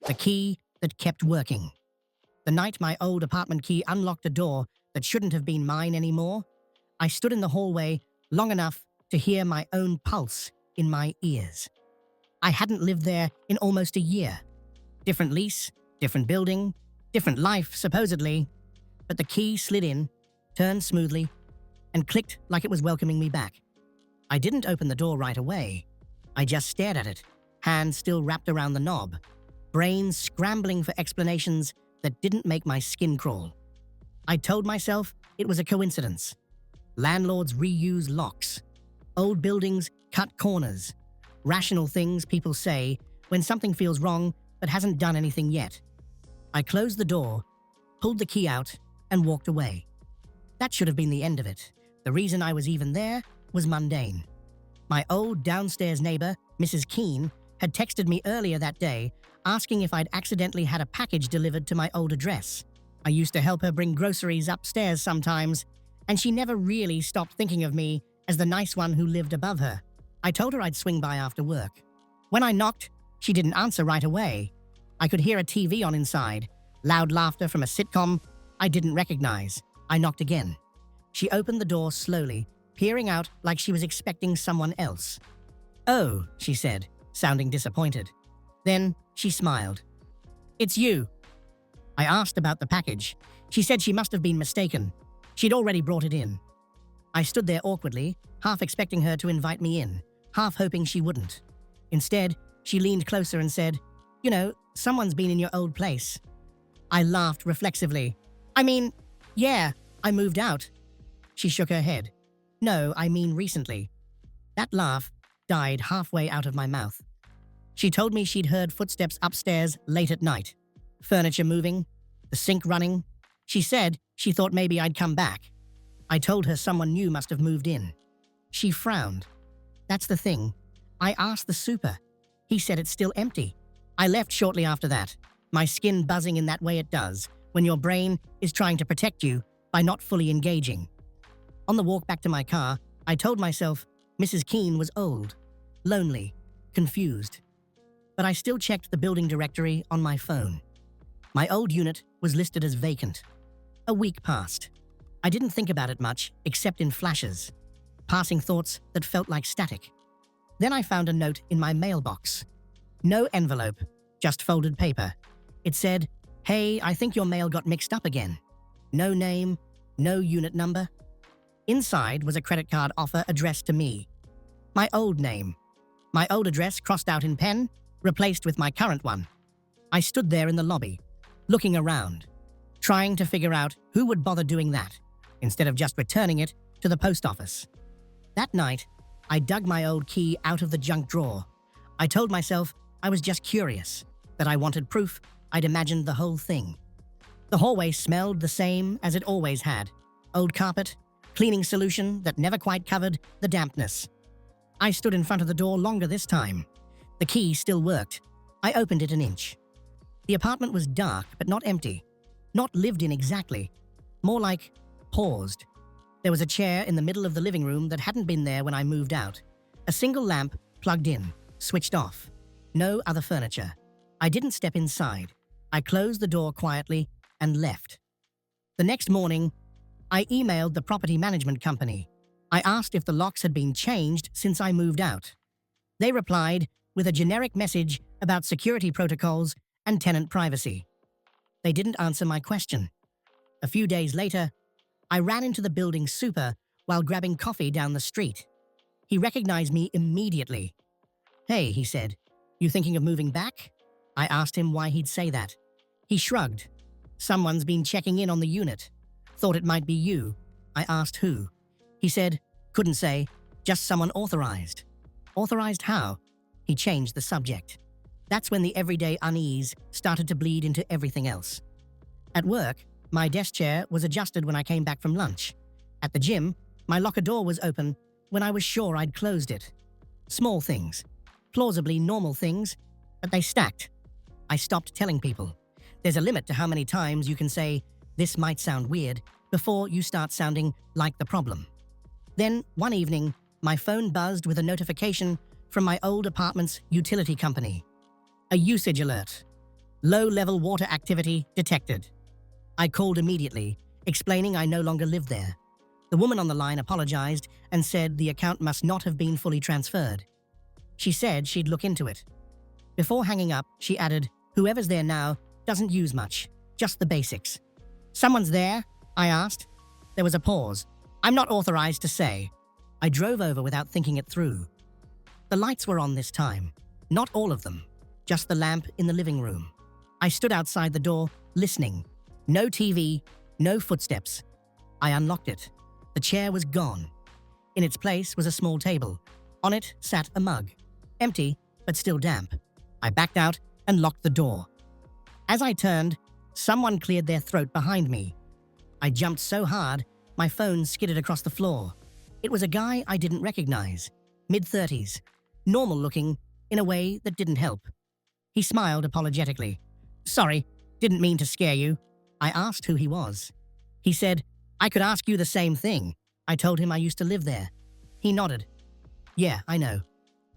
The key that kept working. The night my old apartment key unlocked a door that shouldn't have been mine anymore, I stood in the hallway long enough to hear my own pulse in my ears. I hadn't lived there in almost a year. Different lease, different building, different life, supposedly. But the key slid in, turned smoothly, and clicked like it was welcoming me back. I didn't open the door right away. I just stared at it, hands still wrapped around the knob, brain scrambling for explanations that didn't make my skin crawl. I told myself it was a coincidence. Landlords reuse locks. Old buildings cut corners. Rational things people say when something feels wrong but hasn't done anything yet. I closed the door, pulled the key out, and walked away. That should have been the end of it. The reason I was even there was mundane. My old downstairs neighbor, Mrs. Keene, had texted me earlier that day asking if I'd accidentally had a package delivered to my old address. I used to help her bring groceries upstairs sometimes, and she never really stopped thinking of me as the nice one who lived above her. I told her I'd swing by after work. When I knocked, she didn't answer right away. I could hear a TV on inside, loud laughter from a sitcom I didn't recognize. I knocked again. She opened the door slowly, peering out like she was expecting someone else. "Oh," she said, sounding disappointed. Then she smiled. "It's you." I asked about the package. She said she must have been mistaken. She'd already brought it in. I stood there awkwardly, half expecting her to invite me in, half hoping she wouldn't. Instead, she leaned closer and said, "You know, someone's been in your old place." I laughed reflexively. "I mean, yeah, I moved out." She shook her head. "No, I mean recently." That laugh died halfway out of my mouth. She told me she'd heard footsteps upstairs late at night. Furniture moving, the sink running. She said she thought maybe I'd come back. I told her someone new must have moved in. She frowned. "That's the thing. I asked the super. He said it's still empty." I left shortly after that, my skin buzzing in that way it does when your brain is trying to protect you by not fully engaging. On the walk back to my car, I told myself Mrs. Keene was old, lonely, confused. But I still checked the building directory on my phone. My old unit was listed as vacant. A week passed. I didn't think about it much, except in flashes, passing thoughts that felt like static. Then I found a note in my mailbox. No envelope, just folded paper. It said, "Hey, I think your mail got mixed up again." No name, no unit number. Inside was a credit card offer addressed to me. My old name. My old address crossed out in pen, replaced with my current one. I stood there in the lobby, looking around, trying to figure out who would bother doing that, instead of just returning it to the post office. That night, I dug my old key out of the junk drawer. I told myself I was just curious, that I wanted proof I'd imagined the whole thing. The hallway smelled the same as it always had. Old carpet, cleaning solution that never quite covered the dampness. I stood in front of the door longer this time. The key still worked. I opened it an inch. The apartment was dark but not empty. Not lived in exactly. More like paused. There was a chair in the middle of the living room that hadn't been there when I moved out. A single lamp plugged in, switched off. No other furniture. I didn't step inside. I closed the door quietly and left. The next morning, I emailed the property management company. I asked if the locks had been changed since I moved out. They replied with a generic message about security protocols and tenant privacy. They didn't answer my question. A few days later, I ran into the building super while grabbing coffee down the street. He recognized me immediately. "Hey," he said, "you thinking of moving back?" I asked him why he'd say that. He shrugged. "Someone's been checking in on the unit. Thought it might be you." I asked who. He said, "Couldn't say, just someone authorized." Authorized how? He changed the subject. That's when the everyday unease started to bleed into everything else. At work, my desk chair was adjusted when I came back from lunch. At the gym, my locker door was open when I was sure I'd closed it. Small things. Plausibly normal things, but they stacked. I stopped telling people. There's a limit to how many times you can say, "This might sound weird," before you start sounding like the problem. Then, one evening, my phone buzzed with a notification from my old apartment's utility company. A usage alert. Low-level water activity detected. I called immediately, explaining I no longer lived there. The woman on the line apologized and said the account must not have been fully transferred. She said she'd look into it. Before hanging up, she added, "Whoever's there now doesn't use much, just the basics." "Someone's there?" I asked. There was a pause. "I'm not authorized to say." I drove over without thinking it through. The lights were on this time. Not all of them, just the lamp in the living room. I stood outside the door, listening. No TV, no footsteps. I unlocked it. The chair was gone. In its place was a small table. On it sat a mug. Empty, but still damp. I backed out and locked the door. As I turned, someone cleared their throat behind me. I jumped so hard, my phone skidded across the floor. It was a guy I didn't recognize. Mid-30s. Normal looking, in a way that didn't help. He smiled apologetically. "Sorry, didn't mean to scare you." I asked who he was. He said, "I could ask you the same thing." I told him I used to live there. He nodded. "Yeah, I know."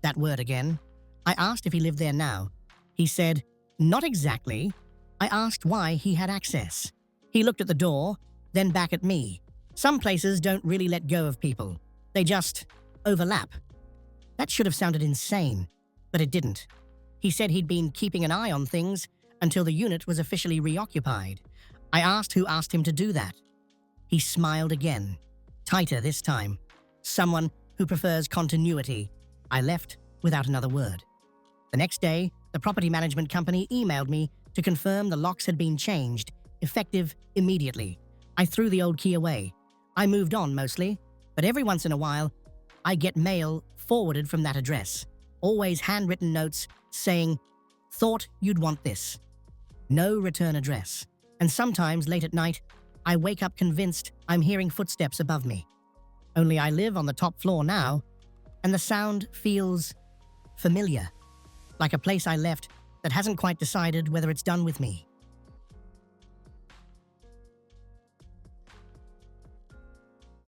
That word again. I asked if he lived there now. He said, "Not exactly." I asked why he had access. He looked at the door, then back at me. Some places don't really let go of people. They just overlap. That should have sounded insane, but it didn't. He said he'd been keeping an eye on things until the unit was officially reoccupied. I asked who asked him to do that. He smiled again. Tighter this time. Someone who prefers continuity. I left without another word. The next day, the property management company emailed me to confirm the locks had been changed, effective immediately. I threw the old key away. I moved on mostly, but every once in a while, I get mail forwarded from that address. Always handwritten notes saying, "Thought you'd want this." No return address. And sometimes late at night, I wake up convinced I'm hearing footsteps above me. Only I live on the top floor now, and the sound feels familiar, like a place I left that hasn't quite decided whether it's done with me.